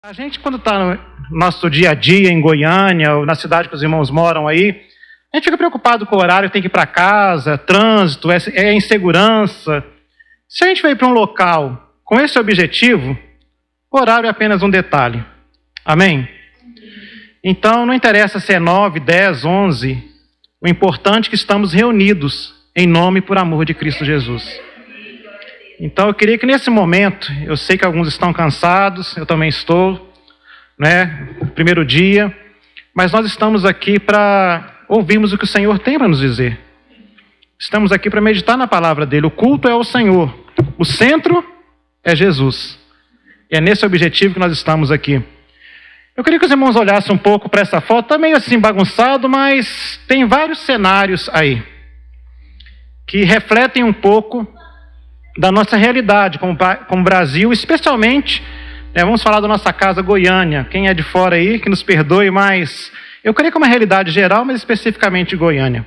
A gente, quando está no nosso dia a dia em Goiânia, ou na cidade que os irmãos moram aí, a gente fica preocupado com o horário, tem que ir para casa, trânsito, é insegurança. Se a gente vai para um local com esse objetivo, o horário é apenas um detalhe. Amém? Então, não interessa se é 9, 10, 11, o importante é que estamos reunidos em nome e por amor de Cristo Jesus. Então, eu queria que nesse momento, eu sei que alguns estão cansados, eu também estou, né? Primeiro dia, mas nós estamos aqui para ouvirmos o que o Senhor tem para nos dizer. Estamos aqui para meditar na palavra dele. O culto é o Senhor, o centro é Jesus. E é nesse objetivo que nós estamos aqui. Eu queria que os irmãos olhassem um pouco para essa foto. Está meio assim bagunçado, mas tem vários cenários aí que refletem um pouco da nossa realidade como Brasil, especialmente, vamos falar da nossa casa Goiânia. Quem é de fora aí, que nos perdoe, mas eu creio que é uma realidade geral, mas especificamente Goiânia.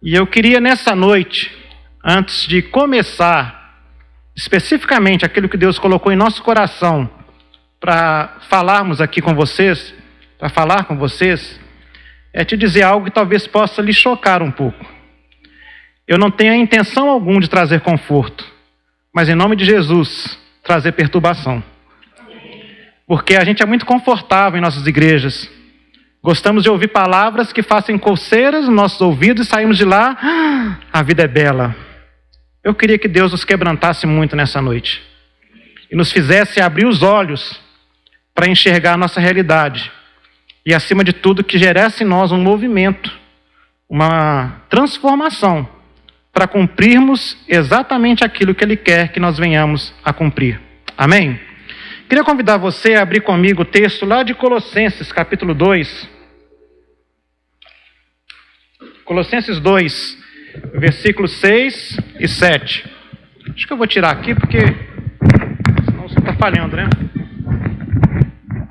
E eu queria nessa noite, antes de começar especificamente aquilo que Deus colocou em nosso coração para falarmos aqui com vocês, para falar com vocês, é te dizer algo que talvez possa lhe chocar um pouco. Eu não tenho a intenção alguma de trazer conforto, mas em nome de Jesus, trazer perturbação. Porque a gente é muito confortável em nossas igrejas. Gostamos de ouvir palavras que façam coceiras nos nossos ouvidos e saímos de lá, a vida é bela. Eu queria que Deus nos quebrantasse muito nessa noite e nos fizesse abrir os olhos para enxergar a nossa realidade e, acima de tudo, que gerasse em nós um movimento, uma transformação para cumprirmos exatamente aquilo que Ele quer que nós venhamos a cumprir. Amém? Queria convidar você a abrir comigo o texto lá de Colossenses, capítulo 2. Colossenses 2, versículos 6 e 7. Acho que eu vou tirar aqui porque senão você está falhando, né?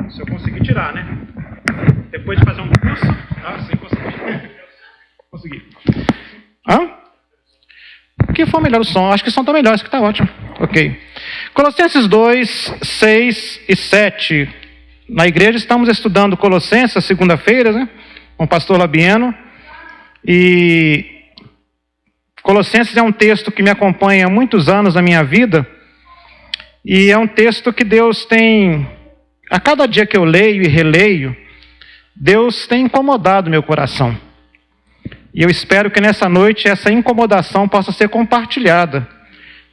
Se eu conseguir tirar, né? Depois de fazer um curso. Sim, consegui. Consegui. O que for melhor o som? Acho que o som está melhor, isso que está ótimo. Ok. Colossenses 2, 6 e 7. Na igreja estamos estudando Colossenses, segunda-feira, né? Com o pastor Labieno. E Colossenses é um texto que me acompanha há muitos anos na minha vida. E é um texto que Deus tem, a cada dia que eu leio e releio, Deus tem incomodado meu coração. E eu espero que nessa noite essa incomodação possa ser compartilhada.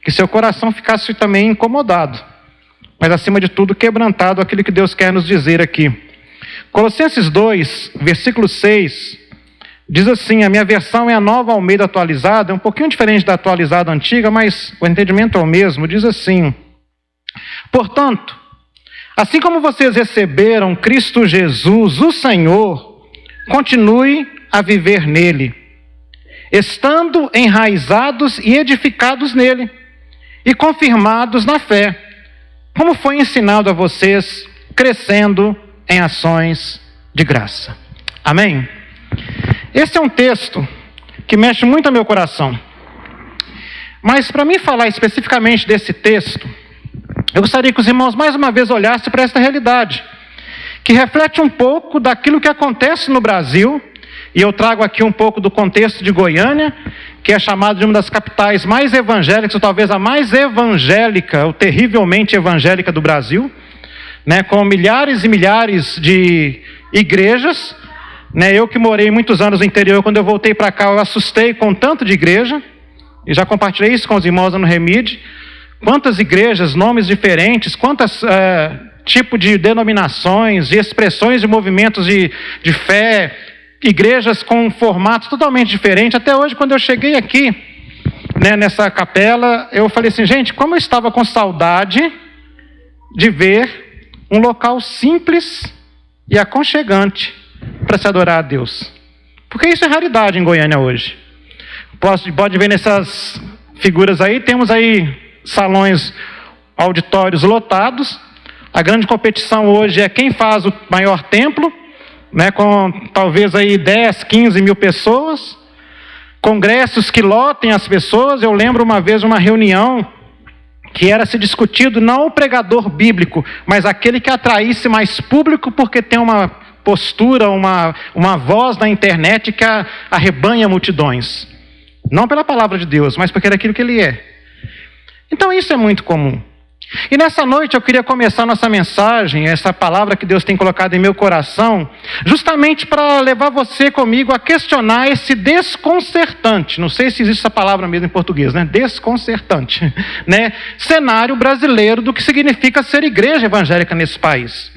Que seu coração ficasse também incomodado. Mas acima de tudo quebrantado aquilo que Deus quer nos dizer aqui. Colossenses 2, versículo 6, diz assim, a minha versão é a Nova Almeida atualizada, é um pouquinho diferente da atualizada antiga, mas o entendimento é o mesmo, diz assim: portanto, assim como vocês receberam Cristo Jesus, o Senhor, continue a viver nele, estando enraizados e edificados nele, e confirmados na fé, como foi ensinado a vocês, crescendo em ações de graça. Amém? Esse é um texto que mexe muito ao meu coração. Mas para mim falar especificamente desse texto, eu gostaria que os irmãos mais uma vez olhassem para esta realidade, que reflete um pouco daquilo que acontece no Brasil. E eu trago aqui um pouco do contexto de Goiânia, que é chamada de uma das capitais mais evangélicas, ou talvez a mais evangélica, ou terrivelmente evangélica do Brasil, né, com milhares e milhares de igrejas. Né, eu que morei muitos anos no interior, quando eu voltei para cá, eu assustei com tanto de igreja, e já compartilhei isso com os irmãos no Remide. Quantas igrejas, nomes diferentes, quantos tipos de denominações, de expressões de movimentos de fé, igrejas com formatos totalmente diferentes. Até hoje, quando eu cheguei aqui, né, nessa capela, eu falei assim, gente, como eu estava com saudade de ver um local simples e aconchegante para se adorar a Deus. Porque isso é raridade em Goiânia hoje. Pode ver nessas figuras aí, temos aí salões, auditórios lotados. A grande competição hoje é quem faz o maior templo, né, com talvez aí 10, 15 mil pessoas, congressos que lotem as pessoas. Eu lembro uma vez uma reunião que era se discutido não o pregador bíblico, mas aquele que atraísse mais público porque tem uma postura, uma voz na internet que arrebanha multidões. Não pela palavra de Deus, mas porque é aquilo que ele é. Então isso é muito comum. E nessa noite eu queria começar nossa mensagem, essa palavra que Deus tem colocado em meu coração, justamente para levar você comigo a questionar esse desconcertante, não sei se existe essa palavra mesmo em português, né? Desconcertante, né? Cenário brasileiro do que significa ser igreja evangélica nesse país.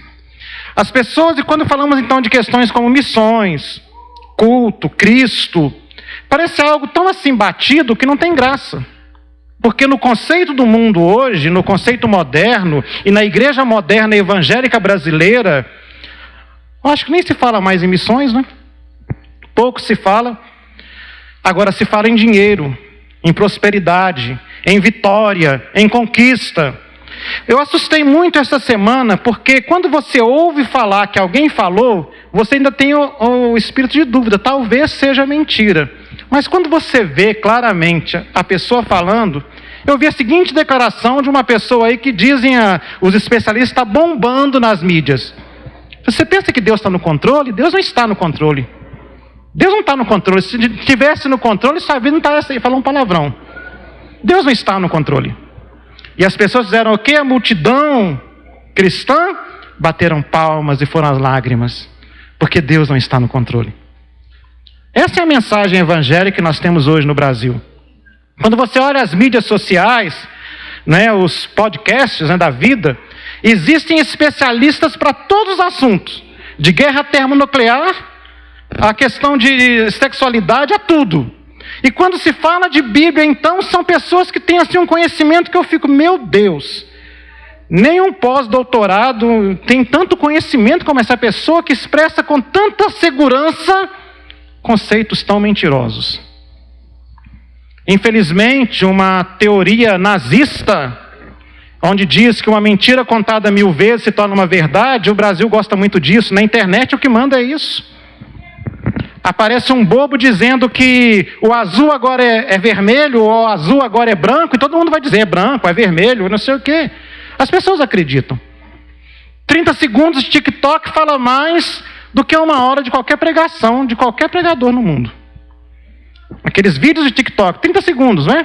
As pessoas, e quando falamos então de questões como missões, culto, Cristo, parece algo tão assim batido que não tem graça. Porque no conceito do mundo hoje, no conceito moderno, e na igreja moderna evangélica brasileira, eu acho que nem se fala mais em missões, né? Pouco se fala. Agora se fala em dinheiro, em prosperidade, em vitória, em conquista. Eu assustei muito essa semana, porque quando você ouve falar que alguém falou, você ainda tem o espírito de dúvida, talvez seja mentira. Mas quando você vê claramente a pessoa falando, eu vi a seguinte declaração de uma pessoa aí que dizem os especialistas está bombando nas mídias. Você pensa que Deus está no controle? Deus não está no controle. Deus não está no controle. Se estivesse no controle, sua vida não estaria falando um palavrão. Deus não está no controle. E as pessoas fizeram o quê? A multidão cristã bateram palmas e foram as lágrimas. Porque Deus não está no controle. Essa é a mensagem evangélica que nós temos hoje no Brasil. Quando você olha as mídias sociais, né, os podcasts, né, da vida, existem especialistas para todos os assuntos. De guerra termonuclear, a questão de sexualidade, a tudo. E quando se fala de Bíblia, então, são pessoas que têm assim um conhecimento que eu fico, meu Deus, nenhum pós-doutorado tem tanto conhecimento como essa pessoa que expressa com tanta segurança conceitos tão mentirosos. Infelizmente, uma teoria nazista, onde diz que uma mentira contada 1000 vezes se torna uma verdade, o Brasil gosta muito disso. Na internet o que manda é isso. Aparece um bobo dizendo que o azul agora é vermelho, ou o azul agora é branco, e todo mundo vai dizer é branco, é vermelho, não sei o quê. As pessoas acreditam. 30 segundos de TikTok fala mais do que 1 hora de qualquer pregação, de qualquer pregador no mundo. Aqueles vídeos de TikTok, 30 segundos, né?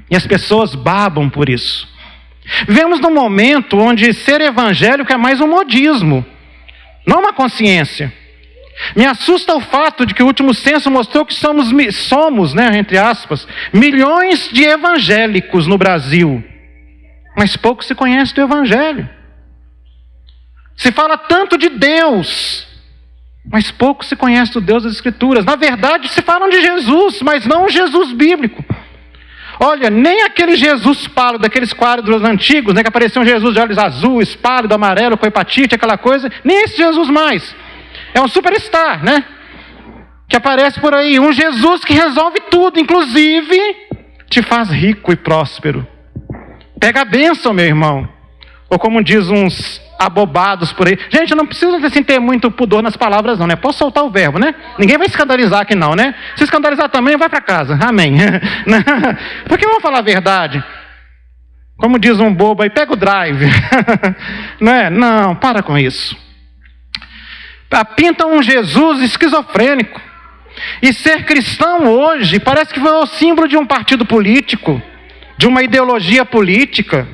E as pessoas babam por isso. Vivemos num momento onde ser evangélico é mais um modismo, não uma consciência. Me assusta o fato de que o último censo mostrou que somos, né, entre aspas, milhões de evangélicos no Brasil. Mas pouco se conhece do evangelho. Se fala tanto de Deus, mas pouco se conhece do Deus das Escrituras. Na verdade, se falam de Jesus, mas não o Jesus bíblico. Olha, nem aquele Jesus pálido, daqueles quadros antigos, né, que apareciam Jesus de olhos azuis, pálido, amarelo, com hepatite, aquela coisa, nem esse Jesus mais. É um superstar, né? Que aparece por aí. Um Jesus que resolve tudo, inclusive te faz rico e próspero. Pega a bênção, meu irmão. Ou como diz uns abobados por aí. Gente, não precisa assim, ter muito pudor nas palavras não, né? Posso soltar o verbo, né? Ninguém vai escandalizar aqui não, né? Se escandalizar também, vai para casa. Amém. Porque vamos falar a verdade. Como diz um bobo aí, pega o drive. Não é? Não, para com isso. Pintam um Jesus esquizofrênico. E ser cristão hoje parece que foi o símbolo de um partido político, de uma ideologia política.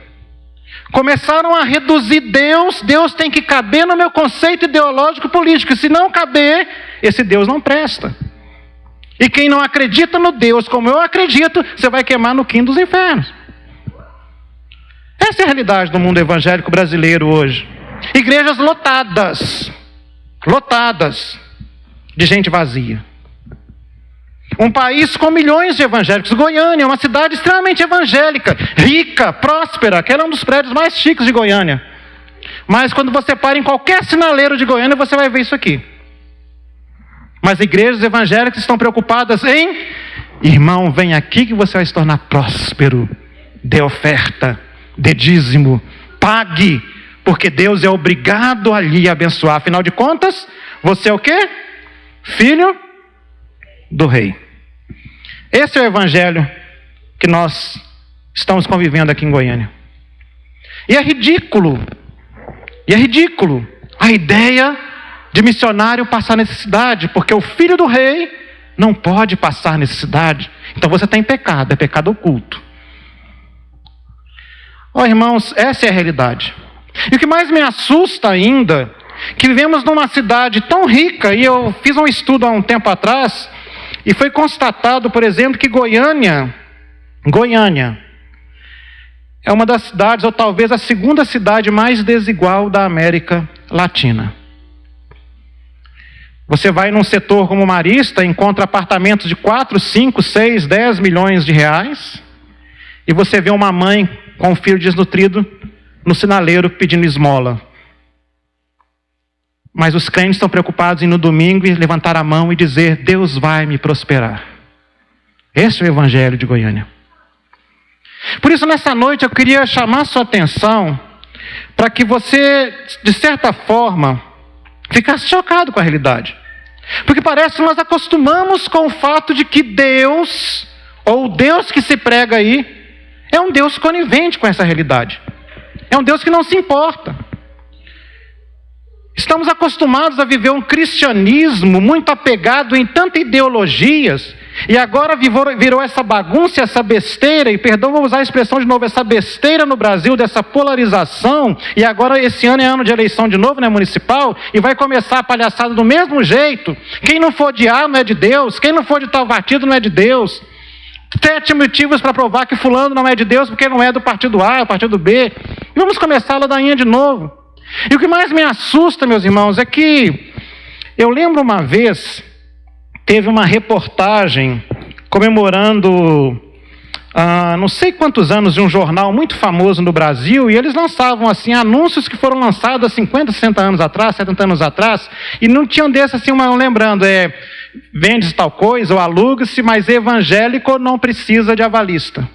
Começaram a reduzir Deus. Deus tem que caber no meu conceito ideológico político. Se não caber, esse Deus não presta. E quem não acredita no Deus como eu acredito, você vai queimar no quinto dos infernos. Essa é a realidade do mundo evangélico brasileiro hoje. Igrejas lotadas de gente vazia. Um país com milhões de evangélicos. Goiânia é uma cidade extremamente evangélica, rica, próspera. Aquele é um dos prédios mais chiques de Goiânia. Mas quando você para em qualquer sinaleiro de Goiânia, você vai ver isso aqui. Mas igrejas evangélicas estão preocupadas em: irmão, vem aqui que você vai se tornar próspero. Dê oferta, dê dízimo, pague, porque Deus é obrigado a lhe abençoar. Afinal de contas, você é o quê? Filho do rei. Esse é o evangelho que nós estamos convivendo aqui em Goiânia. E é ridículo a ideia de missionário passar necessidade, porque o filho do rei não pode passar necessidade. Então você está em pecado, é pecado oculto. Irmãos, essa é a realidade. E o que mais me assusta ainda, que vivemos numa cidade tão rica, e eu fiz um estudo há um tempo atrás, e foi constatado, por exemplo, que Goiânia é uma das cidades, ou talvez a segunda cidade mais desigual da América Latina. Você vai num setor como Marista, encontra apartamentos de 4, 5, 6, 10 milhões de reais, e você vê uma mãe com um filho desnutrido no sinaleiro pedindo esmola. Mas os crentes estão preocupados em no domingo levantar a mão e dizer: Deus vai me prosperar. Esse é o evangelho de Goiânia. Por isso, nessa noite, eu queria chamar a sua atenção para que você, de certa forma, ficasse chocado com a realidade. Porque parece que nós acostumamos com o fato de que Deus, ou o Deus que se prega aí, é um Deus conivente com essa realidade. É um Deus que não se importa. Estamos acostumados a viver um cristianismo muito apegado em tantas ideologias, e agora virou essa bagunça, essa besteira, e perdão, vou usar a expressão de novo, essa besteira no Brasil, dessa polarização, e agora esse ano é ano de eleição de novo, né, municipal, e vai começar a palhaçada do mesmo jeito. Quem não for de A não é de Deus, quem não for de tal partido não é de Deus. 7 motivos para provar que fulano não é de Deus, porque não é do partido A, é do partido B. E vamos começar a ladainha de novo. E o que mais me assusta, meus irmãos, é que eu lembro uma vez, teve uma reportagem comemorando não sei quantos anos de um jornal muito famoso no Brasil, e eles lançavam assim anúncios que foram lançados há 50, 60 anos atrás, 70 anos atrás, e não tinham desse assim, lembrando, vende-se tal coisa ou aluga-se, mas evangélico não precisa de avalista,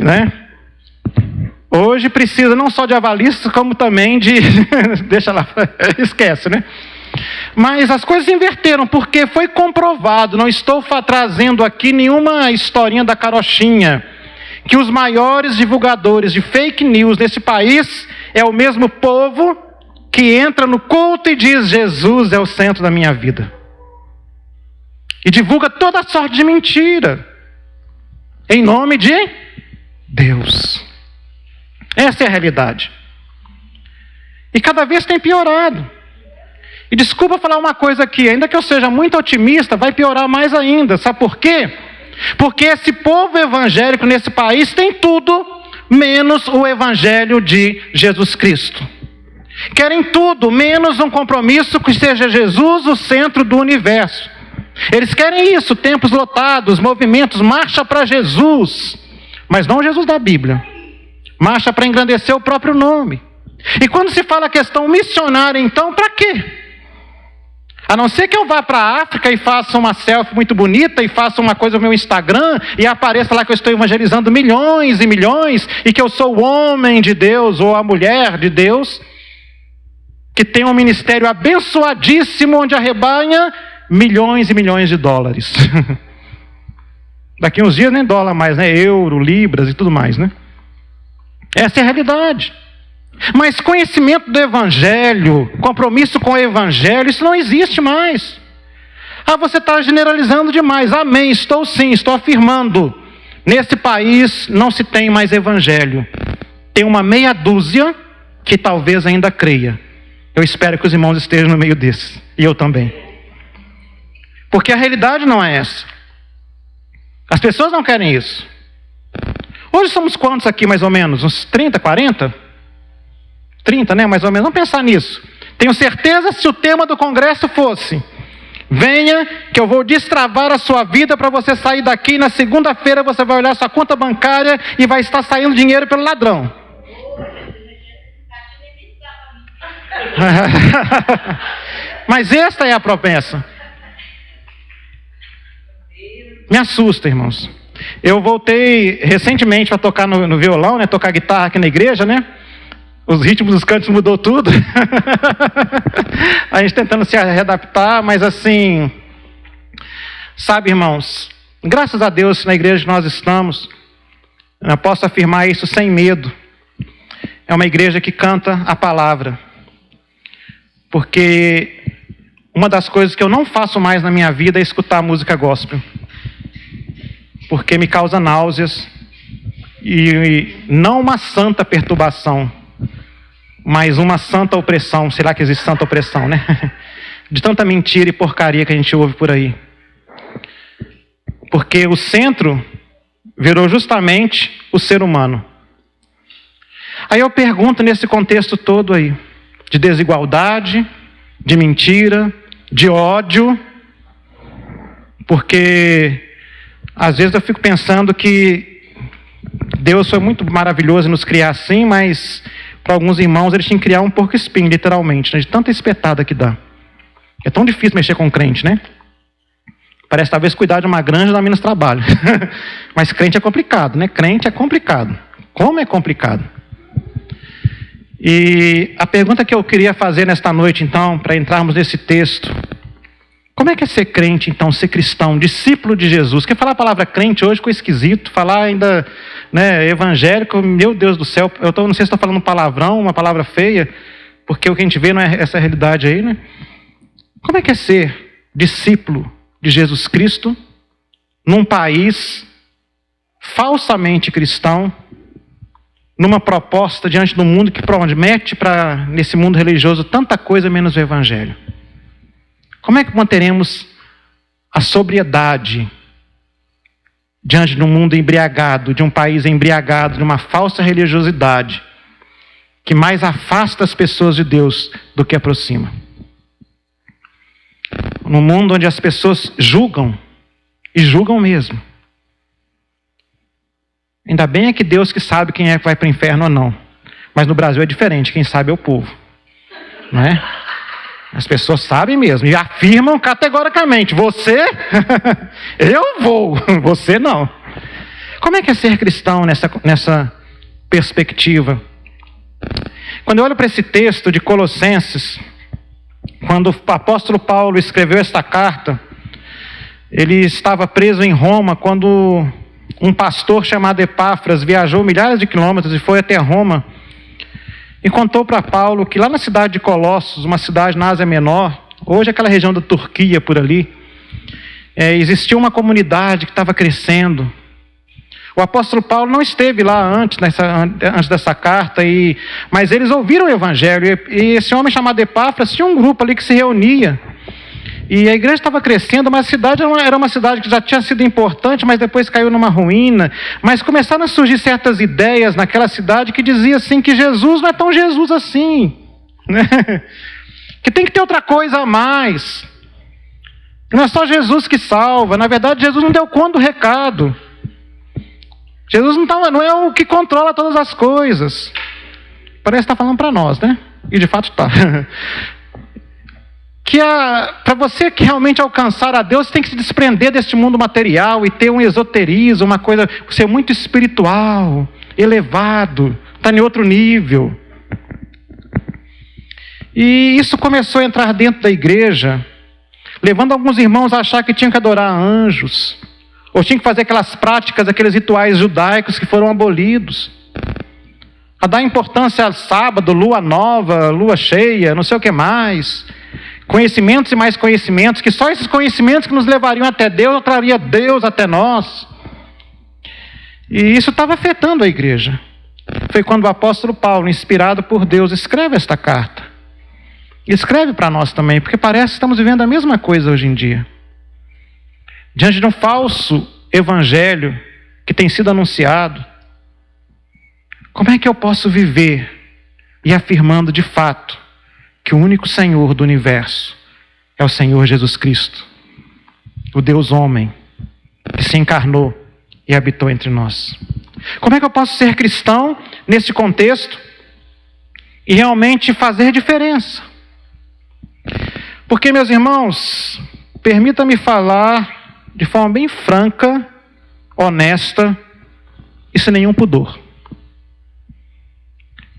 né? Hoje precisa não só de avalistas, como também de... deixa lá, esquece, né? Mas as coisas inverteram, porque foi comprovado, não estou trazendo aqui nenhuma historinha da carochinha, que os maiores divulgadores de fake news nesse país é o mesmo povo que entra no culto e diz: Jesus é o centro da minha vida. E divulga toda sorte de mentira, em nome de Deus. Essa é a realidade. E cada vez tem piorado. E desculpa falar uma coisa aqui, ainda que eu seja muito otimista, vai piorar mais ainda. Sabe por quê? Porque esse povo evangélico nesse país tem tudo, menos o evangelho de Jesus Cristo. Querem tudo, menos um compromisso que seja Jesus o centro do universo. Eles querem isso, templos lotados, movimentos, marcha para Jesus, mas não Jesus da Bíblia. Marcha para engrandecer o próprio nome. E quando se fala a questão missionária, então, para quê? A não ser que eu vá para a África e faça uma selfie muito bonita, e faça uma coisa no meu Instagram, e apareça lá que eu estou evangelizando milhões e milhões, e que eu sou o homem de Deus, ou a mulher de Deus, que tem um ministério abençoadíssimo, onde arrebanha milhões e milhões de dólares. Daqui uns dias nem dólar mais, né? Euro, libras e tudo mais, né? Essa é a realidade. Mas conhecimento do evangelho, compromisso com o evangelho, isso não existe mais. Você está generalizando demais. Amém, estou afirmando. Nesse país não se tem mais evangelho. Tem uma meia dúzia que talvez ainda creia. Eu espero que os irmãos estejam no meio desses. E eu também. Porque a realidade não é essa. As pessoas não querem isso. Hoje somos quantos aqui, mais ou menos? Uns 30, 40? 30, né? Mais ou menos. Vamos pensar nisso. Tenho certeza, se o tema do congresso fosse: venha que eu vou destravar a sua vida para você sair daqui, e na segunda-feira você vai olhar sua conta bancária e vai estar saindo dinheiro pelo ladrão. Mas esta é a promessa. Me assusta, irmãos. Eu voltei recentemente para tocar no violão, né? Tocar guitarra aqui na igreja, né? Os ritmos dos cantos mudou tudo. A gente tentando se readaptar, mas assim... Sabe, irmãos, graças a Deus, na igreja que nós estamos, Eu posso afirmar isso sem medo. É uma igreja que canta a palavra. Porque uma das coisas que eu não faço mais na minha vida é escutar música gospel. Porque me causa náuseas. E não uma santa perturbação, mas uma santa opressão. Será que existe santa opressão, né? De tanta mentira e porcaria que a gente ouve por aí. Porque o centro virou justamente o ser humano. Aí eu pergunto nesse contexto todo aí, de desigualdade, de mentira, de ódio, porque às vezes eu fico pensando que Deus foi muito maravilhoso em nos criar assim, mas para alguns irmãos eles tinham que criar um porco-espinho, literalmente, né, de tanta espetada que dá. É tão difícil mexer com crente, né? Parece talvez cuidar de uma granja dá menos trabalho. Mas crente é complicado, né? Crente é complicado. Como é complicado? E a pergunta que eu queria fazer nesta noite, então, para entrarmos nesse texto: como é que é ser crente, então, ser cristão, discípulo de Jesus? Porque falar a palavra crente hoje ficou esquisito, falar ainda, né, evangélico, meu Deus do céu, não sei se estou falando um palavrão, uma palavra feia, porque o que a gente vê não é essa realidade aí, né? Como é que é ser discípulo de Jesus Cristo num país falsamente cristão, numa proposta diante do mundo que promete nesse mundo religioso tanta coisa menos o evangelho? Como é que manteremos a sobriedade diante de um mundo embriagado, de um país embriagado, de uma falsa religiosidade que mais afasta as pessoas de Deus do que aproxima? Num mundo onde as pessoas julgam, e julgam mesmo. Ainda bem é que Deus que sabe quem é que vai para o inferno ou não. Mas no Brasil é diferente, quem sabe é o povo. Não é? As pessoas sabem mesmo e afirmam categoricamente: você, eu vou, você não. Como é que é ser cristão nessa perspectiva? Quando eu olho para esse texto de Colossenses, quando o apóstolo Paulo escreveu esta carta, ele estava preso em Roma quando um pastor chamado Epáfras viajou milhares de quilômetros e foi até Roma e contou para Paulo que lá na cidade de Colossos, uma cidade na Ásia Menor, hoje aquela região da Turquia por ali, existia uma comunidade que estava crescendo. O apóstolo Paulo não esteve lá antes dessa carta, mas eles ouviram o evangelho, e esse homem chamado Epáfras tinha um grupo ali que se reunia, e a igreja estava crescendo, mas a cidade era uma cidade que já tinha sido importante, mas depois caiu numa ruína. Mas começaram a surgir certas ideias naquela cidade que diziam assim, que Jesus não é tão Jesus assim, né? Que tem que ter outra coisa a mais, que não é só Jesus que salva. Na verdade, Jesus não deu conta do recado. Jesus não é o que controla todas as coisas. Parece que está falando para nós, né? E de fato está. Que para você que realmente alcançar a Deus, você tem que se desprender deste mundo material e ter um esoterismo, uma coisa, ser muito espiritual, elevado, está em outro nível. E isso começou a entrar dentro da igreja, levando alguns irmãos a achar que tinham que adorar anjos, ou tinham que fazer aquelas práticas, aqueles rituais judaicos que foram abolidos, a dar importância ao sábado, lua nova, lua cheia, não sei o que mais, conhecimentos e mais conhecimentos, que só esses conhecimentos que nos levariam até Deus, traria Deus até nós. E isso estava afetando a igreja. Foi quando o apóstolo Paulo, inspirado por Deus, escreve esta carta. E escreve para nós também, porque parece que estamos vivendo a mesma coisa hoje em dia. Diante de um falso evangelho que tem sido anunciado, como é que eu posso viver e afirmando de fato que o único Senhor do universo é o Senhor Jesus Cristo, o Deus homem, que se encarnou e habitou entre nós? Como é que eu posso ser cristão nesse contexto e realmente fazer diferença? Porque, meus irmãos, permita-me falar de forma bem franca, honesta e sem nenhum pudor.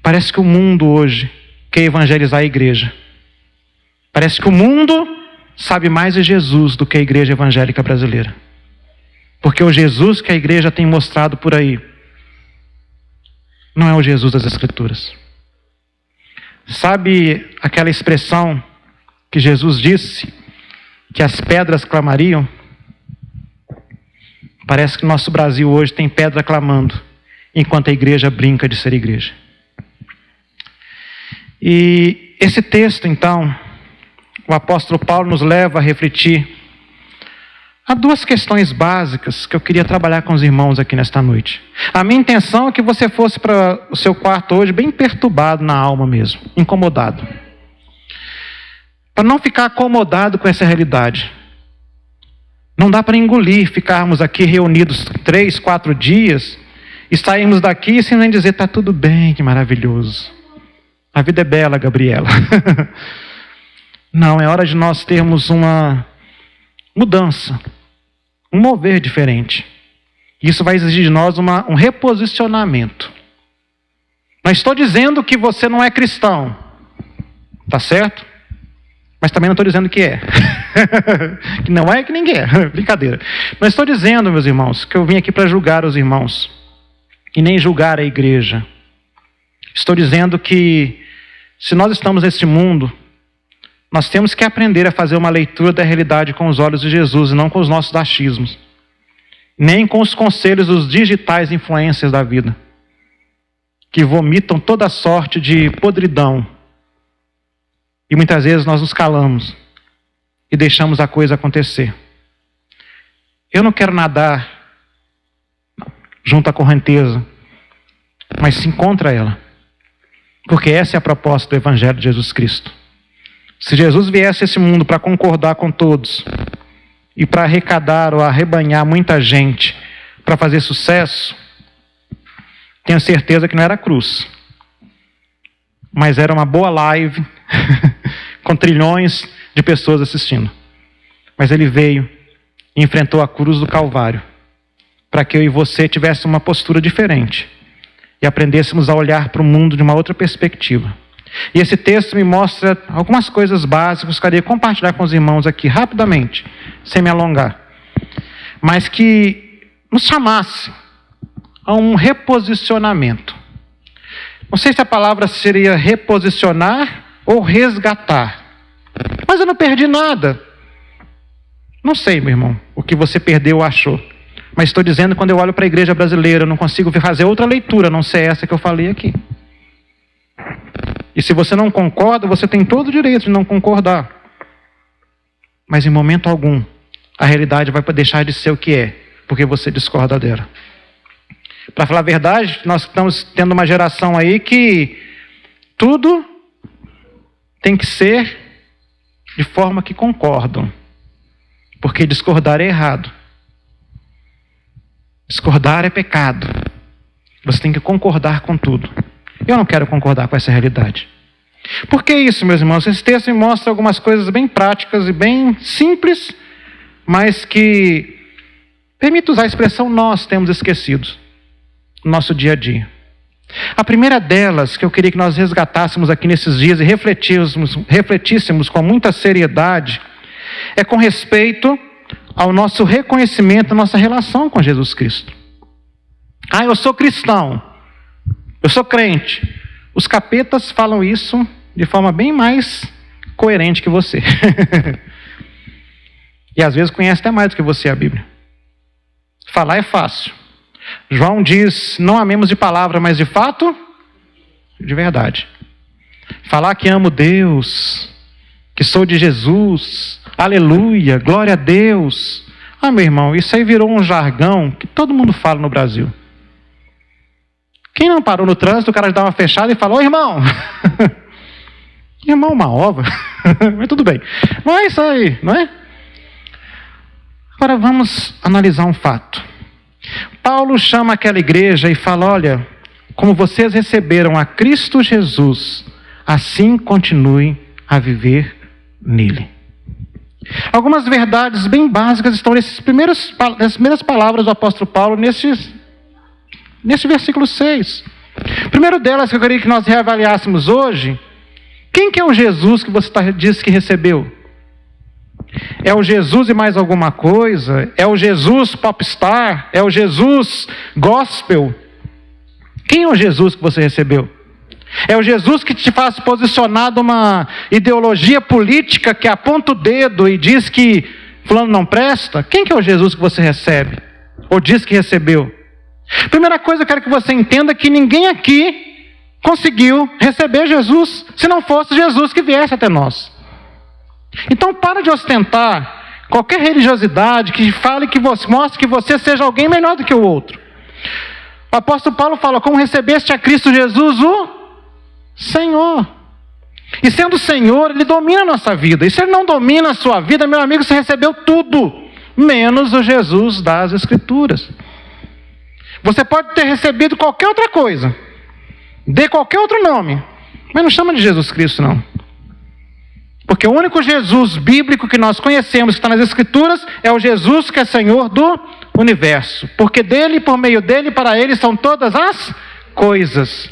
Parece que o mundo hoje quer evangelizar a igreja. Parece que o mundo sabe mais de Jesus do que a igreja evangélica brasileira. Porque o Jesus que a igreja tem mostrado por aí não é o Jesus das Escrituras. Sabe aquela expressão que Jesus disse, que as pedras clamariam? Parece que o nosso Brasil hoje tem pedra clamando, enquanto a igreja brinca de ser igreja. E esse texto, então, o apóstolo Paulo nos leva a refletir há duas questões básicas que eu queria trabalhar com os irmãos aqui nesta noite. A minha intenção é que você fosse para o seu quarto hoje bem perturbado na alma mesmo, incomodado. Para não ficar acomodado com essa realidade. Não dá para engolir ficarmos aqui reunidos 3, 4 dias e sairmos daqui sem nem dizer, está tudo bem, que maravilhoso. A vida é bela, Gabriela. Não, é hora de nós termos uma mudança, um mover diferente. Isso vai exigir de nós um reposicionamento. Não estou dizendo que você não é cristão, tá certo? Mas também não estou dizendo que é. Que não é que ninguém é. Brincadeira. Não estou dizendo, meus irmãos, que eu vim aqui para julgar os irmãos e nem julgar a igreja. Estou dizendo que se nós estamos neste mundo, nós temos que aprender a fazer uma leitura da realidade com os olhos de Jesus e não com os nossos achismos. Nem com os conselhos dos digitais influencers da vida, que vomitam toda sorte de podridão. E muitas vezes nós nos calamos e deixamos a coisa acontecer. Eu não quero nadar junto à correnteza, mas sim contra ela. Porque essa é a proposta do Evangelho de Jesus Cristo. Se Jesus viesse a esse mundo para concordar com todos e para arrecadar ou arrebanhar muita gente para fazer sucesso, tenho certeza que não era cruz, mas era uma boa live com trilhões de pessoas assistindo. Mas ele veio e enfrentou a cruz do Calvário para que eu e você tivéssemos uma postura diferente e aprendêssemos a olhar para o mundo de uma outra perspectiva. E esse texto me mostra algumas coisas básicas que eu queria compartilhar com os irmãos aqui rapidamente, sem me alongar, mas que nos chamasse a um reposicionamento. Não sei se a palavra seria reposicionar ou resgatar, mas eu não perdi nada. Não sei, meu irmão, o que você perdeu ou achou, mas estou dizendo, quando eu olho para a igreja brasileira, eu não consigo fazer outra leitura, a não ser essa que eu falei aqui. E se você não concorda, você tem todo o direito de não concordar. Mas em momento algum, a realidade vai deixar de ser o que é, porque você discorda dela. Para falar a verdade, nós estamos tendo uma geração aí que tudo tem que ser de forma que concordam. Porque discordar é errado. Discordar é pecado. Você tem que concordar com tudo. Eu não quero concordar com essa realidade. Por que isso, meus irmãos? Esse texto me mostra algumas coisas bem práticas e bem simples, mas que, permito usar a expressão, nós temos esquecido no nosso dia a dia. A primeira delas, que eu queria que nós resgatássemos aqui nesses dias e refletíssemos com muita seriedade, é com respeito ao nosso reconhecimento, à nossa relação com Jesus Cristo. Ah, eu sou cristão. Eu sou crente. Os capetas falam isso de forma bem mais coerente que você. E às vezes conhece até mais do que você a Bíblia. Falar é fácil. João diz, não amemos de palavra, mas de fato, de verdade. Falar que amo Deus, que sou de Jesus, aleluia, glória a Deus. Ah, meu irmão, isso aí virou um jargão que todo mundo fala no Brasil. Quem não parou no trânsito, o cara dá uma fechada e fala, ô irmão, irmão, uma ova, mas tudo bem. Não é isso aí, não é? Agora vamos analisar um fato. Paulo chama aquela igreja e fala, olha, como vocês receberam a Cristo Jesus, assim continuem a viver nele. Algumas verdades bem básicas estão nessas primeiras palavras do apóstolo Paulo, nesse versículo 6. Primeiro delas que eu queria que nós reavaliássemos hoje, quem que é o Jesus que você disse que recebeu? É o Jesus e mais alguma coisa? É o Jesus popstar? É o Jesus gospel? Quem é o Jesus que você recebeu? É o Jesus que te faz posicionar numa ideologia política que aponta o dedo e diz que fulano não presta? Quem que é o Jesus que você recebe? Ou diz que recebeu? Primeira coisa, eu quero que você entenda que ninguém aqui conseguiu receber Jesus se não fosse Jesus que viesse até nós. Então para de ostentar qualquer religiosidade que fale que você mostre que você seja alguém melhor do que o outro. O apóstolo Paulo fala: como recebeste a Cristo Jesus, o Senhor. E sendo o Senhor, Ele domina a nossa vida. E se Ele não domina a sua vida, meu amigo, você recebeu tudo, menos o Jesus das Escrituras. Você pode ter recebido qualquer outra coisa, dê qualquer outro nome, mas não chama de Jesus Cristo, não. Porque o único Jesus bíblico que nós conhecemos, que está nas Escrituras, é o Jesus que é Senhor do universo. Porque dele, por meio dele, para ele são todas as coisas.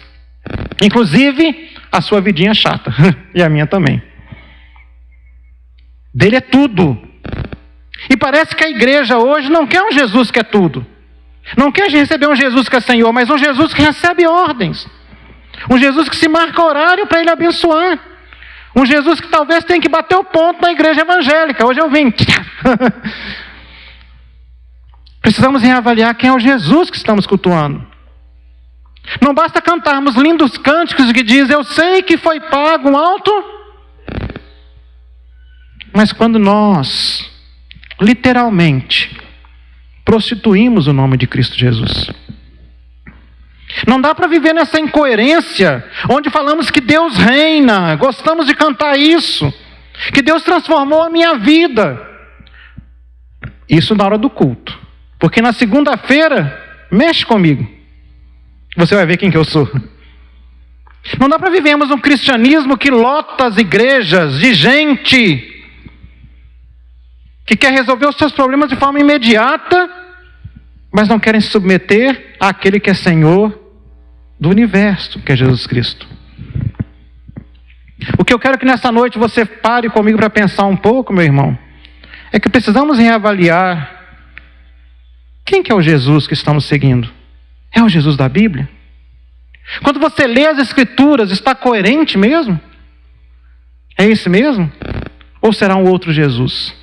Inclusive a sua vidinha chata. E a minha também. Dele é tudo. E parece que a igreja hoje não quer um Jesus que é tudo. Não quer receber um Jesus que é Senhor, mas um Jesus que recebe ordens. Um Jesus que se marca horário para ele abençoar. Um Jesus que talvez tenha que bater o ponto na igreja evangélica. Hoje eu vim. Precisamos reavaliar quem é o Jesus que estamos cultuando. Não basta cantarmos lindos cânticos que dizem: eu sei que foi pago um alto. Mas quando nós, literalmente, prostituímos o nome de Cristo Jesus. Não dá para viver nessa incoerência, onde falamos que Deus reina, gostamos de cantar isso, que Deus transformou a minha vida. Isso na hora do culto. Porque na segunda-feira, mexe comigo. Você vai ver quem que eu sou. Não dá para vivermos um cristianismo que lota as igrejas de gente que quer resolver os seus problemas de forma imediata, mas não querem se submeter àquele que é Senhor do universo, que é Jesus Cristo. O que eu quero que nessa noite você pare comigo para pensar um pouco, meu irmão, é que precisamos reavaliar quem que é o Jesus que estamos seguindo. É o Jesus da Bíblia? Quando você lê as Escrituras, está coerente mesmo? É esse mesmo? Ou será um outro Jesus?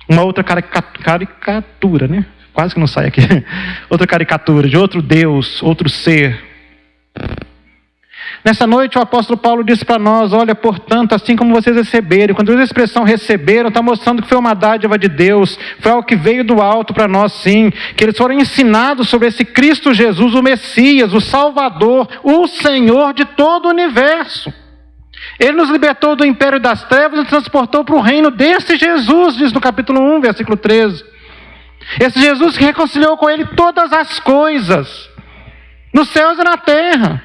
Uma outra caricatura, né? Quase que não sai aqui. Outra caricatura de outro Deus, outro ser. Nessa noite o apóstolo Paulo disse para nós: olha, portanto, assim como vocês receberam. Quando usa a expressão receberam, está mostrando que foi uma dádiva de Deus, foi algo que veio do alto para nós, sim, que eles foram ensinados sobre esse Cristo Jesus, o Messias, o Salvador, o Senhor de todo o universo. Ele nos libertou do império das trevas e nos transportou para o reino desse Jesus, diz no capítulo 1, versículo 13. Esse Jesus que reconciliou com ele todas as coisas, nos céus e na terra.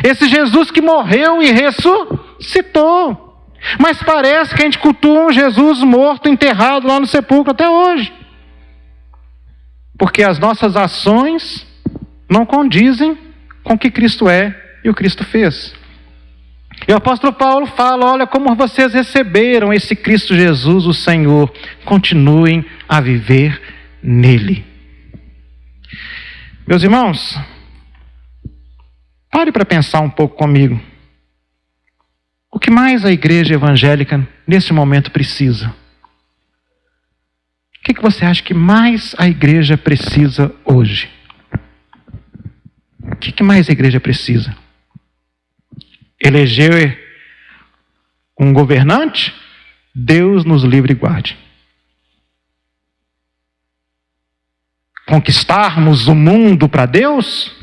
Esse Jesus que morreu e ressuscitou. Mas parece que a gente cultua um Jesus morto, enterrado lá no sepulcro até hoje. Porque as nossas ações não condizem com o que Cristo é e o Cristo fez. E o apóstolo Paulo fala: olha, como vocês receberam esse Cristo Jesus, o Senhor, continuem a viver nele. Meus irmãos, pare para pensar um pouco comigo. O que mais a igreja evangélica nesse momento precisa? O que você acha que mais a igreja precisa hoje? O que mais a igreja precisa? Eleger um governante? Deus nos livre e guarde. Conquistarmos o mundo para Deus?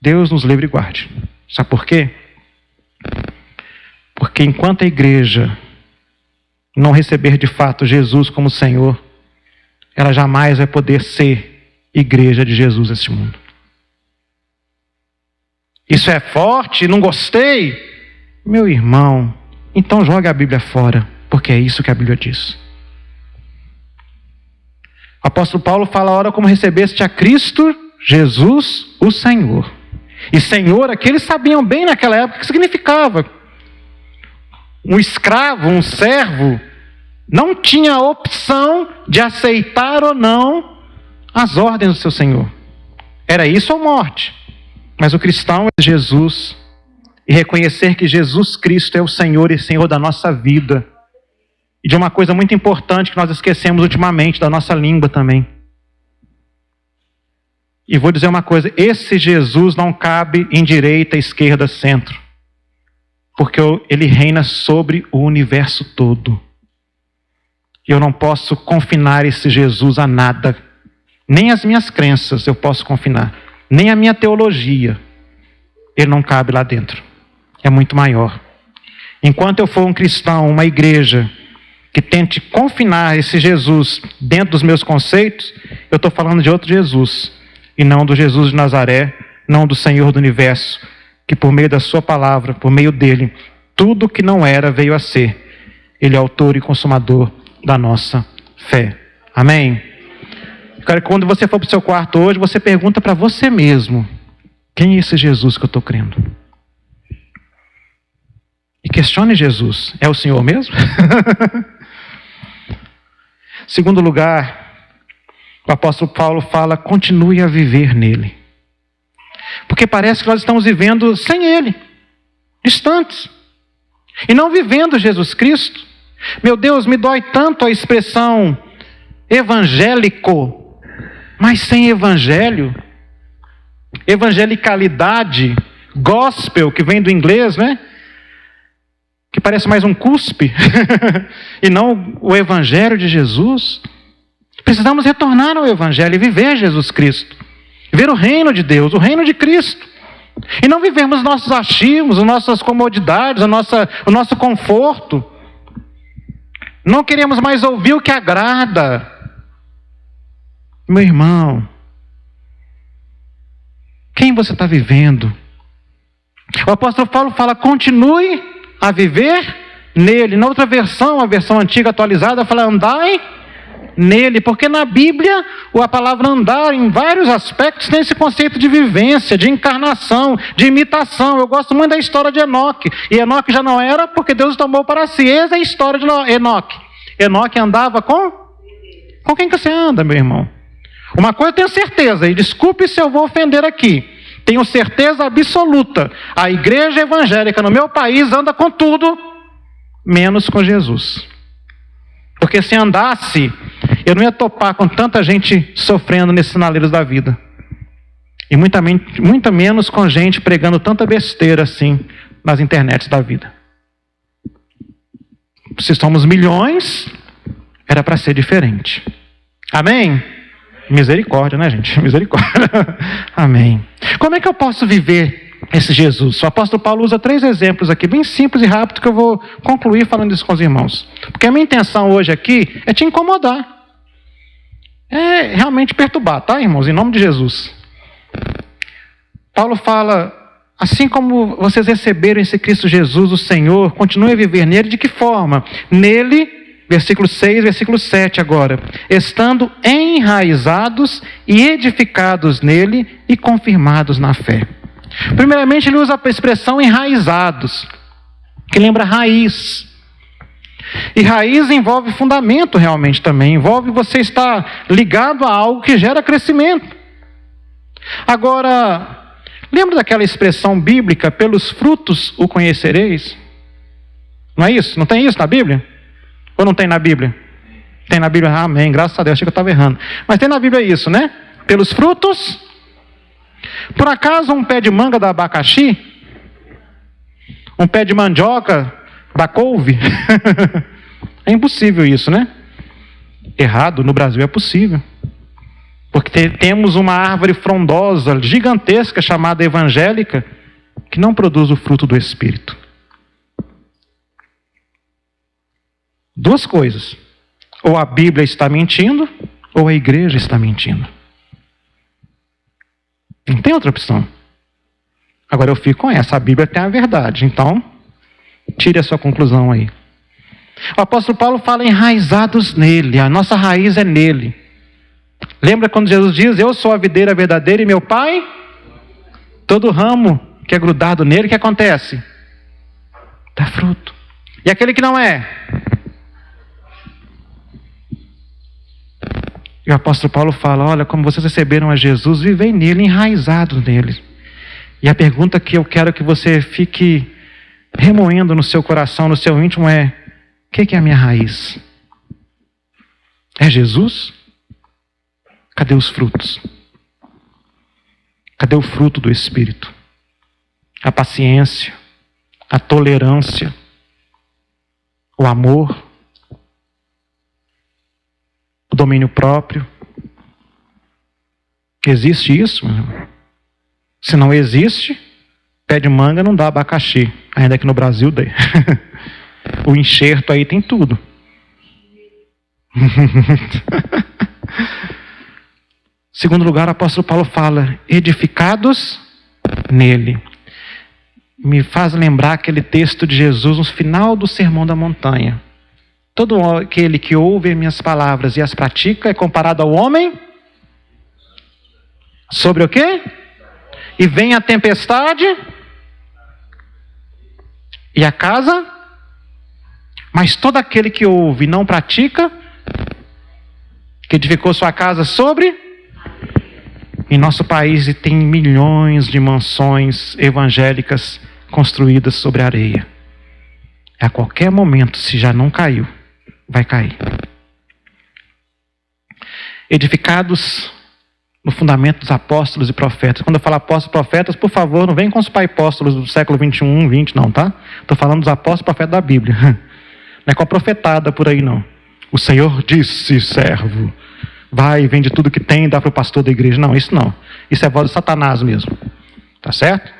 Deus nos livre e guarde. Sabe por quê? Porque enquanto a igreja não receber de fato Jesus como Senhor, ela jamais vai poder ser igreja de Jesus neste mundo. Isso é forte? Não gostei? Meu irmão, então jogue a Bíblia fora, porque é isso que a Bíblia diz. O apóstolo Paulo fala: ora, como recebeste a Cristo Jesus, o Senhor. E Senhor, aqui eles sabiam bem naquela época o que significava. Um escravo, um servo, não tinha a opção de aceitar ou não as ordens do seu Senhor. Era isso ou morte. Mas o cristão é Jesus. E reconhecer que Jesus Cristo é o Senhor e Senhor da nossa vida. E de uma coisa muito importante que nós esquecemos ultimamente, da nossa língua também. E vou dizer uma coisa, esse Jesus não cabe em direita, esquerda, centro. Porque ele reina sobre o universo todo. Eu não posso confinar esse Jesus a nada. Nem as minhas crenças eu posso confinar. Nem a minha teologia. Ele não cabe lá dentro. É muito maior. Enquanto eu for um cristão, uma igreja, que tente confinar esse Jesus dentro dos meus conceitos, eu estou falando de outro Jesus. E não do Jesus de Nazaré, não do Senhor do Universo, que por meio da sua palavra, por meio dele, tudo que não era veio a ser. Ele é autor e consumador da nossa fé. Amém? Cara, quando você for para o seu quarto hoje, você pergunta para você mesmo, quem é esse Jesus que eu estou crendo? E questione Jesus, é o Senhor mesmo? Segundo lugar, o apóstolo Paulo fala, continue a viver nele. Porque parece que nós estamos vivendo sem ele, distantes. E não vivendo Jesus Cristo. Meu Deus, me dói tanto a expressão evangélico, mas sem evangelho. Evangelicalidade, gospel, que vem do inglês, né? Que parece mais um cuspe, e não o evangelho de Jesus. Precisamos retornar ao evangelho e viver Jesus Cristo. Viver o reino de Deus, o reino de Cristo. E não vivermos nossos achismos, as nossas comodidades, o nosso conforto. Não queremos mais ouvir o que agrada. Meu irmão, quem você está vivendo? O apóstolo Paulo fala, continue a viver nele. Na outra versão, a versão antiga atualizada, fala, andai nele, porque na Bíblia a palavra andar em vários aspectos tem esse conceito de vivência, de encarnação, de imitação. Eu gosto muito da história de Enoque, e Enoque já não era porque Deus tomou para si. Essa é a história de Enoque. Enoque andava com quem que você anda, meu irmão? Uma coisa eu tenho certeza, e desculpe se eu vou ofender aqui, tenho certeza absoluta, a igreja evangélica no meu país anda com tudo menos com Jesus. Porque se andasse, eu não ia topar com tanta gente sofrendo nesses sinaleiros da vida. E muito menos com gente pregando tanta besteira assim nas internets da vida. Se somos milhões, era para ser diferente. Amém? Misericórdia, né, gente? Misericórdia. Amém. Como é que eu posso viver esse Jesus? O apóstolo Paulo usa 3 exemplos aqui, bem simples e rápido, que eu vou concluir falando isso com os irmãos. Porque a minha intenção hoje aqui é te incomodar. É realmente perturbar, tá, irmãos? Em nome de Jesus. Paulo fala, assim como vocês receberam esse Cristo Jesus, o Senhor, continue a viver nele. De que forma? Nele, versículo 6, versículo 7 agora. Estando enraizados e edificados nele e confirmados na fé. Primeiramente, ele usa a expressão enraizados, que lembra raiz. E raiz envolve fundamento realmente também. Envolve você estar ligado a algo que gera crescimento. Agora, lembra daquela expressão bíblica, pelos frutos o conhecereis? Não é isso? Não tem isso na Bíblia? Ou não tem na Bíblia? Tem na Bíblia? Amém, graças a Deus, achei que eu estava errando. Mas tem na Bíblia isso, né? Pelos frutos. Por acaso um pé de manga dá abacaxi? Um pé de mandioca dá couve? É impossível isso, né? Errado, no Brasil é possível. Porque temos uma árvore frondosa, gigantesca, chamada evangélica, que não produz o fruto do Espírito. 2 coisas. Ou a Bíblia está mentindo, ou a igreja está mentindo. Não tem outra opção. Agora eu fico com essa, a Bíblia tem a verdade. Então, tire a sua conclusão aí. O apóstolo Paulo fala enraizados nele, a nossa raiz é nele. Lembra quando Jesus diz, eu sou a videira verdadeira e meu pai? Todo ramo que é grudado nele, o que acontece? Dá fruto. E aquele que não é? E o apóstolo Paulo fala: olha, como vocês receberam a Jesus, vivem nele, enraizados nele. E a pergunta que eu quero que você fique remoendo no seu coração, no seu íntimo é: o que é a minha raiz? É Jesus? Cadê os frutos? Cadê o fruto do Espírito? A paciência, a tolerância, o amor, o domínio próprio. Existe isso? Se não existe, pé de manga não dá abacaxi. Ainda que no Brasil dê. O enxerto aí tem tudo. Segundo lugar, o apóstolo Paulo fala: edificados nele. Me faz lembrar aquele texto de Jesus no final do Sermão da Montanha. Todo aquele que ouve minhas palavras e as pratica é comparado ao homem sobre o quê? E vem a tempestade e a casa, mas todo aquele que ouve e não pratica, que edificou sua casa sobre... Em nosso país tem milhões de mansões evangélicas construídas sobre areia. A qualquer momento, se já não caiu, vai cair. Edificados no fundamento dos apóstolos e profetas. Quando eu falo apóstolos e profetas, por favor, não vem com os apóstolos do século 21, 20, não, tá? Estou falando dos apóstolos e profetas da Bíblia. Não é com a profetada por aí, não. O Senhor disse, servo, vai e vende tudo que tem e dá para o pastor da igreja. Não, isso não. Isso é a voz de Satanás mesmo. Tá certo?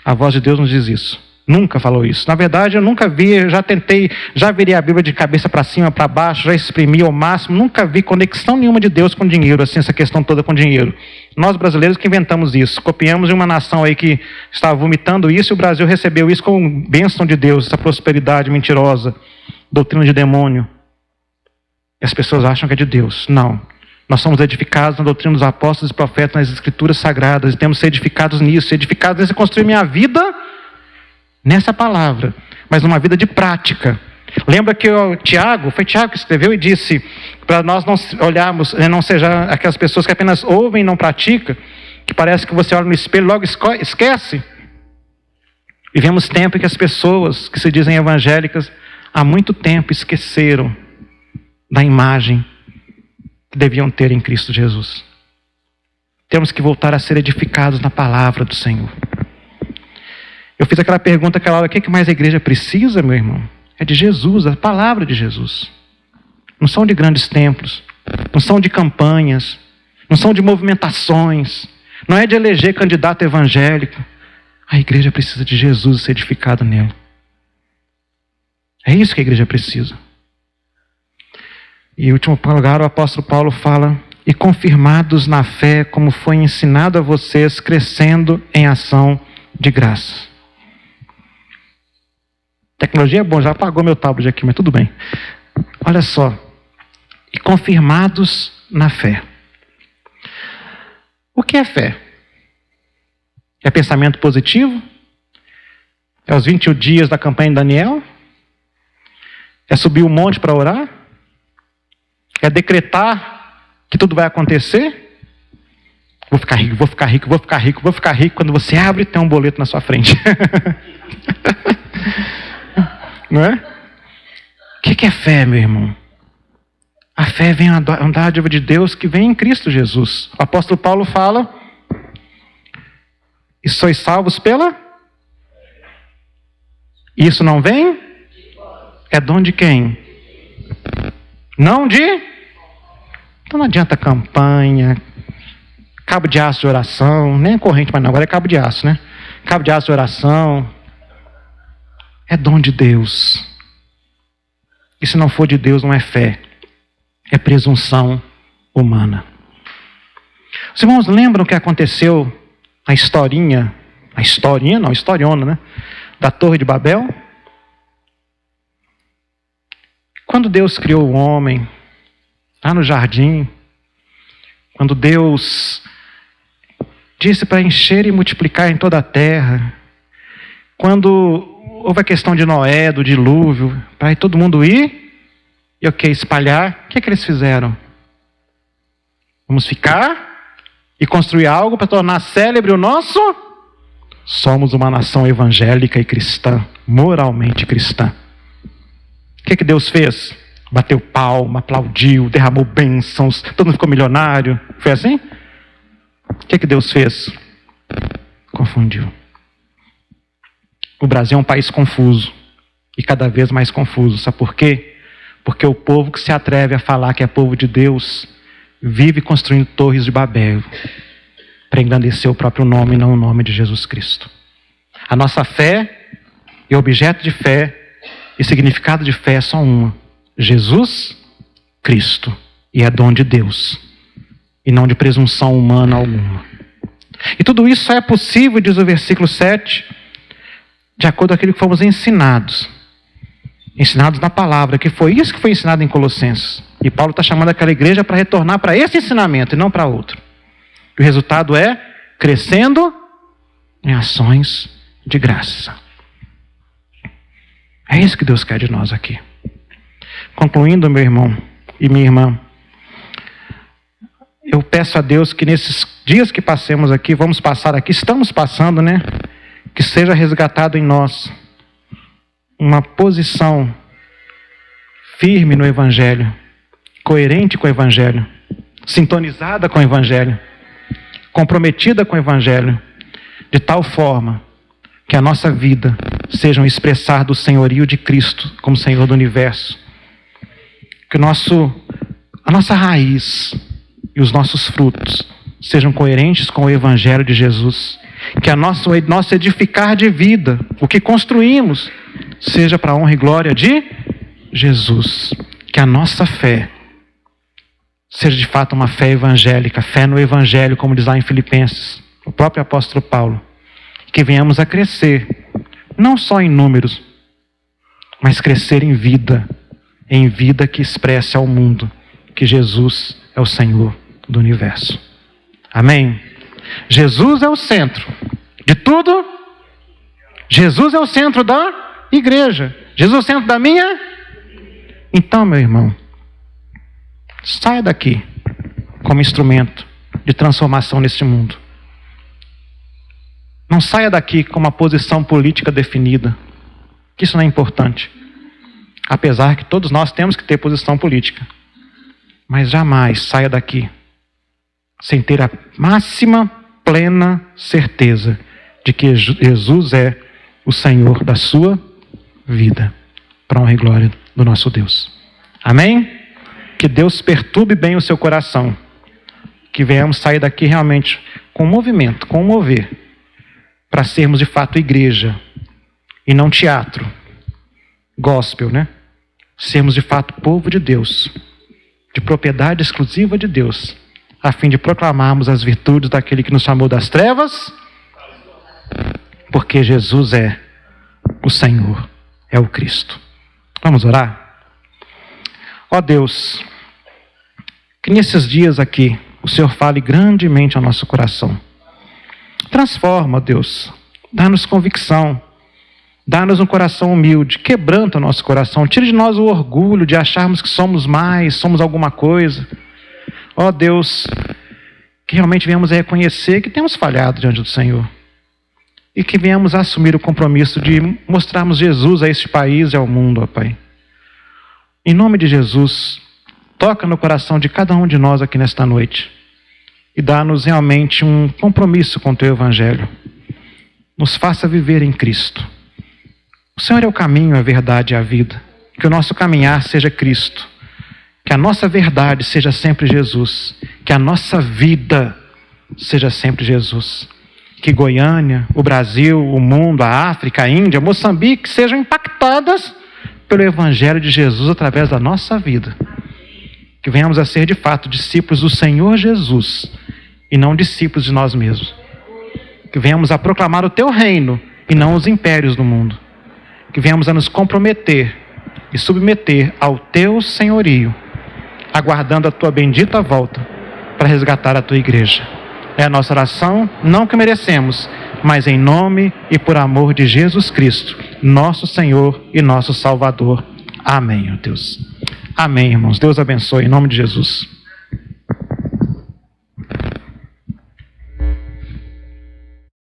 A voz de Deus nos diz isso. Nunca falou isso. Na verdade, eu nunca vi, já tentei, já virei a Bíblia de cabeça para cima, para baixo, já exprimi ao máximo, nunca vi conexão nenhuma de Deus com dinheiro, assim, essa questão toda com dinheiro. Nós brasileiros que inventamos isso, copiamos de uma nação aí que estava vomitando isso, e o Brasil recebeu isso como bênção de Deus, essa prosperidade mentirosa, doutrina de demônio. E as pessoas acham que é de Deus. Não. Nós somos edificados na doutrina dos apóstolos e profetas, nas escrituras sagradas, e temos que ser edificados nisso, edificados nesse construir minha vida nessa palavra, mas numa vida de prática. Lembra que o Tiago, foi Tiago que escreveu e disse para nós não olharmos, não seja aquelas pessoas que apenas ouvem e não praticam, que parece que você olha no espelho e logo esquece. Vivemos tempo em que as pessoas que se dizem evangélicas há muito tempo esqueceram da imagem que deviam ter em Cristo Jesus. Temos que voltar a ser edificados na palavra do Senhor. Eu fiz aquela pergunta aquela hora: o que mais a igreja precisa, meu irmão? É de Jesus, a palavra de Jesus. Não são de grandes templos, não são de campanhas, não são de movimentações, não é de eleger candidato evangélico. A igreja precisa de Jesus e ser edificada nele. É isso que a igreja precisa. E em último lugar, o apóstolo Paulo fala: e confirmados na fé, como foi ensinado a vocês, crescendo em ação de graça. Tecnologia é bom, já apagou meu tablet aqui, mas tudo bem. Olha só. E confirmados na fé. O que é fé? É pensamento positivo? É os 21 dias da campanha de Daniel? É subir o monte para orar? É decretar que tudo vai acontecer? Vou ficar rico, vou ficar rico, vou ficar rico, vou ficar rico. Quando você abre, tem um boleto na sua frente. Não é? O que é fé, meu irmão? A fé vem uma dádiva de Deus que vem em Cristo Jesus. O apóstolo Paulo fala: e sois salvos pela? Isso não vem? É dom de quem? Não de? Então não adianta campanha, cabo de aço de oração, nem corrente, mas não, agora é cabo de aço, né? Cabo de aço de oração. É dom de Deus. E se não for de Deus, não é fé. É presunção humana. Os irmãos lembram o que aconteceu na historinha? A historinha, não, historiona, né? Da Torre de Babel? Quando Deus criou o homem, lá no jardim, quando Deus disse para encher e multiplicar em toda a terra, quando houve a questão de Noé, do dilúvio, para todo mundo ir e espalhar, o que eles fizeram? Vamos ficar e construir algo para tornar célebre o nosso? Somos uma nação evangélica e cristã, moralmente cristã. O que Deus fez? Bateu palma, aplaudiu, derramou bênçãos, todo mundo ficou milionário. Foi assim? O que Deus fez? Confundiu. O Brasil é um país confuso. E cada vez mais confuso. Sabe por quê? Porque o povo que se atreve a falar que é povo de Deus vive construindo torres de Babel para engrandecer o próprio nome e não o nome de Jesus Cristo. A nossa fé e objeto de fé e significado de fé é só uma: Jesus Cristo. E é dom de Deus e não de presunção humana alguma. E tudo isso só é possível, diz o versículo 7, de acordo com aquilo que fomos ensinados. Ensinados na palavra, que foi isso que foi ensinado em Colossenses. E Paulo está chamando aquela igreja para retornar para esse ensinamento e não para outro. E o resultado é crescendo em ações de graça. É isso que Deus quer de nós aqui. Concluindo, meu irmão e minha irmã, eu peço a Deus que nesses dias que passemos aqui, vamos passar aqui, estamos passando, né? Que seja resgatado em nós uma posição firme no Evangelho, coerente com o Evangelho, sintonizada com o Evangelho, comprometida com o Evangelho, de tal forma que a nossa vida seja um expressar do senhorio de Cristo como Senhor do Universo. Que a nossa raiz e os nossos frutos sejam coerentes com o Evangelho de Jesus. Que nosso edificar de vida, o que construímos, seja para a honra e glória de Jesus. Que a nossa fé seja de fato uma fé evangélica, fé no Evangelho, como diz lá em Filipenses, o próprio apóstolo Paulo. Que venhamos a crescer, não só em números, mas crescer em vida que expresse ao mundo que Jesus é o Senhor do universo. Amém? Jesus é o centro de tudo. Jesus é o centro da igreja. Jesus é o centro da minha. Então, meu irmão, saia daqui como instrumento de transformação neste mundo. Não saia daqui com uma posição política definida, que isso não é importante. Apesar que todos nós temos que ter posição política. Mas jamais saia daqui sem ter a máxima, plena certeza de que Jesus é o Senhor da sua vida, para a honra e glória do nosso Deus. Amém? Que Deus perturbe bem o seu coração. Que venhamos sair daqui realmente com movimento, com mover, para sermos de fato igreja e não teatro, gospel, né? Sermos de fato povo de Deus, de propriedade exclusiva de Deus, a fim de proclamarmos as virtudes daquele que nos chamou das trevas, porque Jesus é o Senhor, é o Cristo. Vamos orar? Ó Deus, que nesses dias aqui o Senhor fale grandemente ao nosso coração. Transforma, Deus, dá-nos convicção, dá-nos um coração humilde, quebranta o nosso coração, tira de nós o orgulho de acharmos que somos mais, somos alguma coisa. Ó Deus, que realmente venhamos a reconhecer que temos falhado diante do Senhor e que venhamos a assumir o compromisso de mostrarmos Jesus a este país e ao mundo, ó Pai. Em nome de Jesus, toca no coração de cada um de nós aqui nesta noite e dá-nos realmente um compromisso com o Teu Evangelho. Nos faça viver em Cristo. O Senhor é o caminho, a verdade e a vida. Que o nosso caminhar seja Cristo. Que a nossa verdade seja sempre Jesus. Que a nossa vida seja sempre Jesus. Que Goiânia, o Brasil, o mundo, a África, a Índia, Moçambique sejam impactadas pelo Evangelho de Jesus através da nossa vida. Que venhamos a ser de fato discípulos do Senhor Jesus e não discípulos de nós mesmos. Que venhamos a proclamar o Teu reino e não os impérios do mundo. Que venhamos a nos comprometer e submeter ao Teu senhorio, aguardando a Tua bendita volta para resgatar a Tua igreja. É a nossa oração, não que merecemos, mas em nome e por amor de Jesus Cristo, nosso Senhor e nosso Salvador. Amém, ó Deus. Amém, irmãos. Deus abençoe, em nome de Jesus.